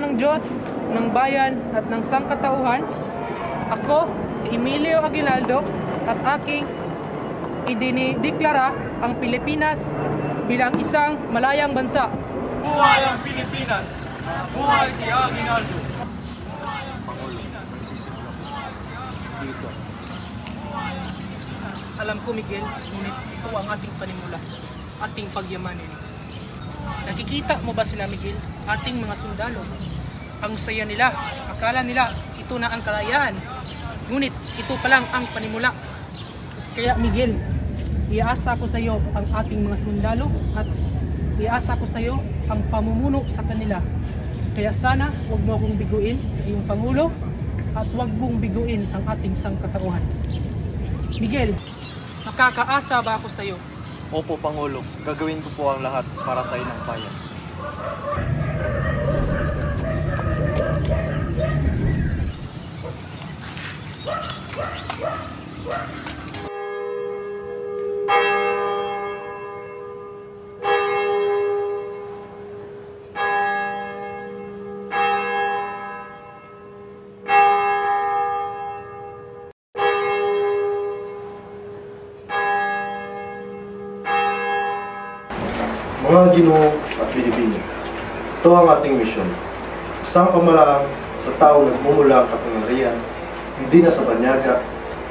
ng Diyos, ng bayan at ng sangkatauhan, ako, si Emilio Aguinaldo, at aking idinideklara ang Pilipinas bilang isang malayang bansa. Buhay ang Pilipinas! Buhay si Aguinaldo! Alam ko, Miguel, ngunit ito ang ating panimula, ating pagyamanin. Nakikita mo ba sila, Miguel? Ating mga sundalo. Ang saya nila, akala nila ito na ang kalayaan. Ngunit ito pa lang ang panimula. Kaya, Miguel, iasa ko sa iyo ang ating mga sundalo at iasa ko sa iyo ang pamumuno sa kanila. Kaya sana huwag mo akong biguin iyong Pangulo at huwag mong biguin ang ating sangkatauhan. Miguel, nakakaasa ba ako sa iyo? Opo, Pangulo. Gagawin ko po ang lahat para sa inang bayan. Mga Ginoo at Pilipino, ito ang ating misyon. Isang pamalaan sa tao nagmumula ang kapangyarihan, hindi na sa banyaga,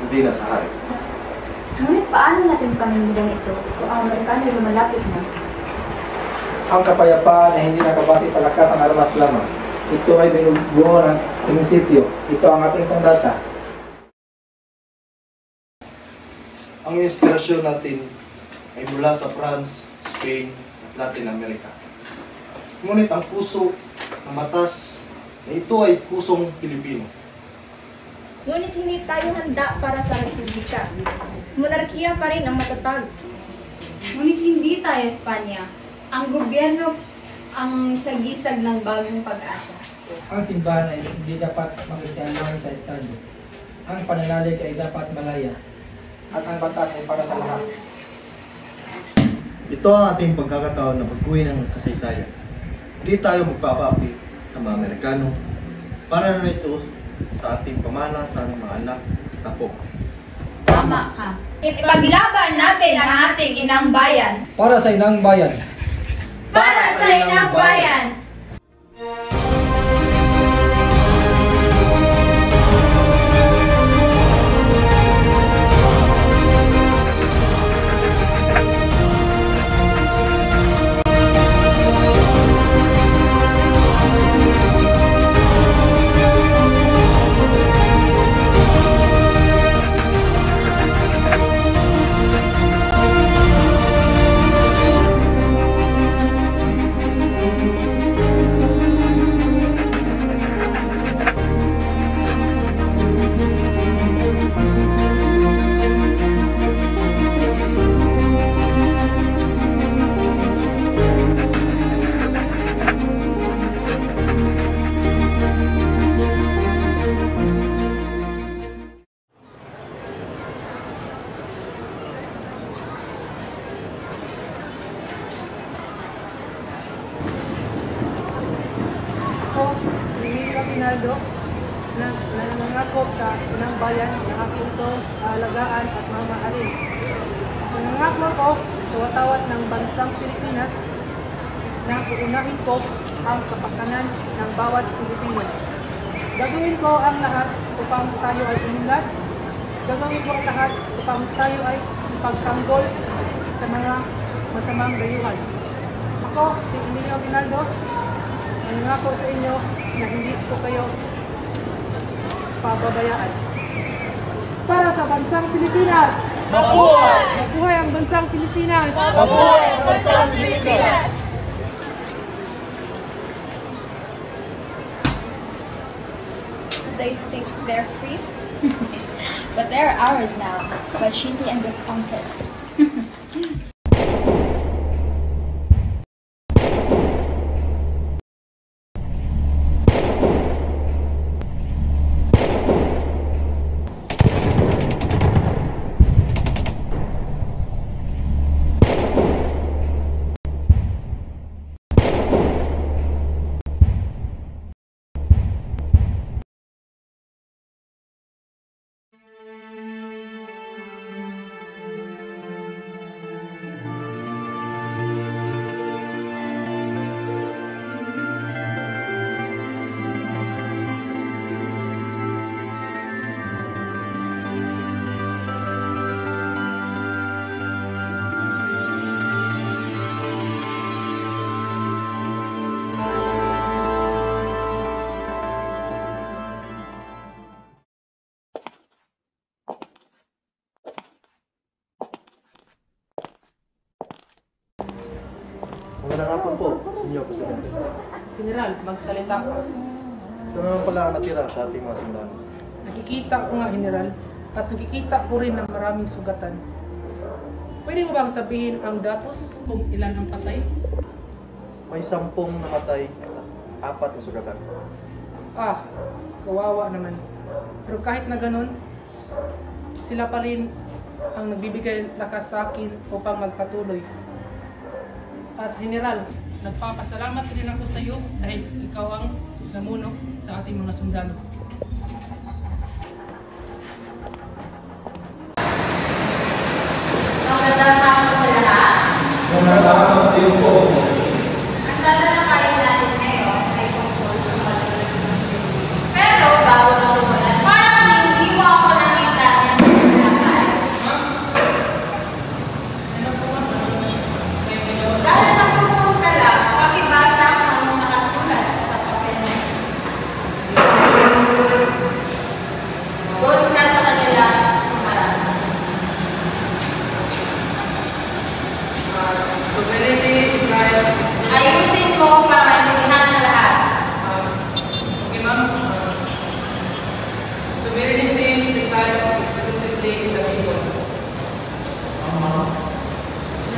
hindi na sa hari. Ngunit paano natin pamimilang ito kung ang Amerikano ay lumalapit na? Ang kapayapaan ay hindi nakabase sa lakas ng armas lamang. Ito ay binubuo ng prinsipyo. Ito ang ating sandata. Ang inspirasyon natin ay mula sa France, Spain, at Latin America. Ngunit ang puso ng batas na ito ay pusong Pilipino. Ngunit hindi tayo handa para sa republika. Monarkiya pa rin ang matatag. Ngunit hindi tayo Espanya. Ang gobyerno ang sagisag ng bagong pag-asa. Ang simbahan ay hindi dapat makikialaman sa estado. Ang pananalig ay dapat malaya. At ang batas ay para sa lahat. Ito ang ating pagkakataon na pagkuhin ng kasaysayan. Hindi tayo magpapaapi sa mga Amerikano para na ito sa ating pamana sa mga anak at apo. Tama ka. Ipaglaban natin ang ating inang bayan. Para sa inang bayan. Para sa inang bayan! Aguinaldo, na nangangako sa inang bayan na aking ito aalagaan at mamahalin. Nangangako ko sa watawat ng bansang Pilipinas na uunahin ko ang kapakanan ng bawat Pilipino. Gagawin ko ang lahat upang tayo ay umunlad. Gagawin ko ang lahat upang tayo ay ipagtanggol sa mga masamang dayuhan. Ako, si Emilio Aguinaldo, nangangako sa inyo na hindi ko kayo pababayaan. Para sa bansang Pilipinas! Mabuhay! Mabuhay ang bansang Pilipinas! Mabuhay ang bansang Pilipinas! They think they're free, but they're ours now, by treaty and with conquest. Magandang hapon po, Senyor Presidente. General, magsalita ka. Ito naman pala ang natira sa ating mga sundalo. Nakikita ko nga, General, at nakikita ko rin ng maraming sugatan. Pwede mo bang sabihin ang datos kung ilan ang patay? May 10 namatay at 4 na sugatan. Ah, kawawa naman. Pero kahit na ganun, sila pa rin ang nagbibigay lakas sa akin upang magpatuloy. At General, nagpapasalamat rin ako sa iyo dahil ikaw ang namuno sa ating mga sundalo. Magandang hapon sa lahat. Ang tatalakayin natin ngayon ay tungkol sa pag-ilusyon. Pero bago masimulan, parang hindi mo ako nakita niya sa talakay. Dahil nagpupunod ka lang, pakibasa kung anong nakasulat sa papel mo. Doon ka sa kanila humarap. Sovereignty resides. Ayusin mo para maintindihan ng lahat. Okay, ma'am. Sovereignty resides exclusively in the people.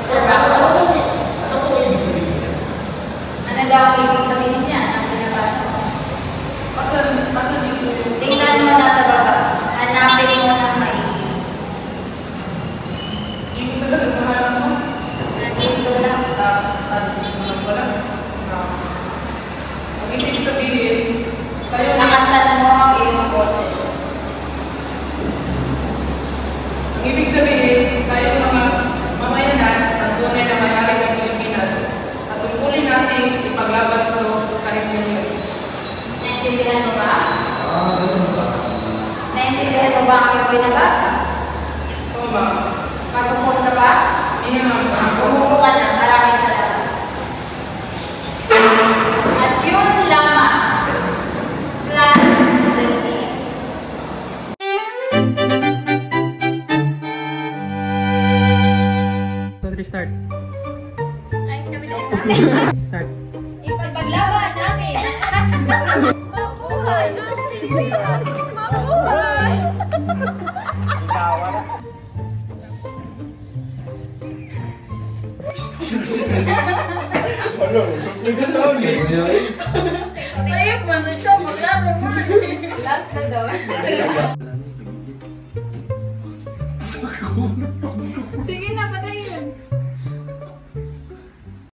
Sir, bakit? Ano daw ang ibig sabihin niya? Ang binabasa mo. Tingnan mo na sa baba. Hanapin mo ng maigi. Nandito lang. Ang ibig sabihin, tayo Lakasan mo ang iyong boses. ang ibig sabihin, tayo mga mamayanan at tunay na may-ari ng Pilipinas at tungkulin natin ipaglaban ito kahit ngayon. Naintindihan mo ba? Naintindihan mo ba ang iyong binabasa? Oo, ma'am. Magpupunta ka ba? Hindi naman. Umupo ka na. Maraming salamat. At yun lamang. Class dismissed. Start. Ay, kami na Start. Ipagpaglaban natin! Mabuhay ng Pilipinas! Mabuhay! Tayo po na siya, maglaro mo. Last na daw. Sige